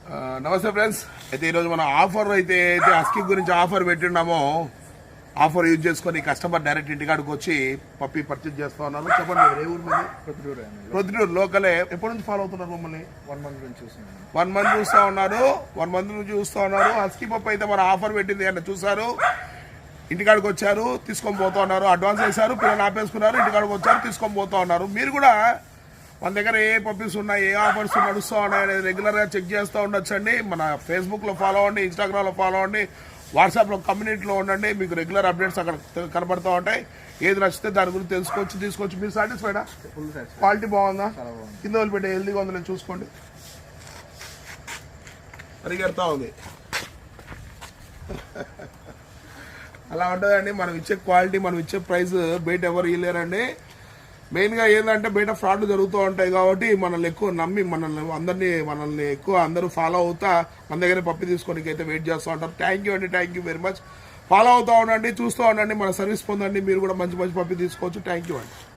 నమస్తే ఫ్రెండ్స్. అయితే ఈరోజు మనం ఆఫర్ అయితే హస్కీ గురించి ఆఫర్ పెట్టినామో ఆఫర్ యూజ్ చేసుకొని కస్టమర్ డైరెక్ట్ ఇంటికాడికి వచ్చి పప్పి పర్చేజ్ చేస్తా ఉన్నారు. చెప్పండి, ఏ ఊరు మీద? ప్రొద్దుటూరు లోకలే. ఎప్పటి నుంచి ఫాలో అవుతున్నారు మమ్మల్ని? 1 month నుంచి చూస్తున్నాను. 1 month చూస్తూ ఉన్నారు. 1 month నుంచి చూస్తూ ఉన్నారు. హస్కీ పప్పు అయితే మన ఆఫర్ పెట్టింది అని చూసారు, ఇంటికాడికి వచ్చారు, తీసుకొని పోతూ ఉన్నారు. అడ్వాన్స్ వేశారు, పిల్లలు ఆపేసుకున్నారు, ఇంటికాడికి వచ్చారు, తీసుకొని పోతూ ఉన్నారు. మీరు కూడా మన దగ్గర ఏ పప్పీస్ ఉన్నాయి, ఏ ఆఫర్స్ నడుస్తూ ఉన్నాయి అనేది రెగ్యులర్గా చెక్ చేస్తూ ఉండొచ్చండి. మన ఫేస్బుక్లో ఫాలో అవ్వండి, ఇన్స్టాగ్రామ్లో ఫాలో అవ్వండి, వాట్సాప్లో కమ్యూనిటీలో ఉండండి. మీకు రెగ్యులర్ అప్డేట్స్ అక్కడ కనబడుతూ ఉంటాయి. ఏది నచ్చితే దాని గురించి తీసుకోవచ్చు. మీరు సాటిస్ఫైడా? క్వాలిటీ బాగుందా? కింద వదిలిపెట్టే హెల్దీగా ఉందని చూసుకోండి. పరిగెడతా ఉంది. అలా ఉంటుందండి. మనం ఇచ్చే క్వాలిటీ, మనం ఇచ్చే ప్రైస్ బయట ఎవరు ఇవ్వలేరండి. మెయిన్గా ఏంటంటే బయట ఫ్రాడ్లు జరుగుతూ ఉంటాయి కాబట్టి మనల్ని ఎక్కువ నమ్మి మనల్ని ఎక్కువ అందరూ ఫాలో అవుతా మన దగ్గర పప్పి తీసుకోనికి అయితే వెయిట్ చేస్తూ ఉంటారు. థ్యాంక్ యూ అండి, thank you very much. Follow అవుతూ ఉండండి, చూస్తూ ఉండండి, మన సర్వీస్ పొందండి. మీరు కూడా మంచి పప్పి తీసుకోవచ్చు. థ్యాంక్ యూ అండి.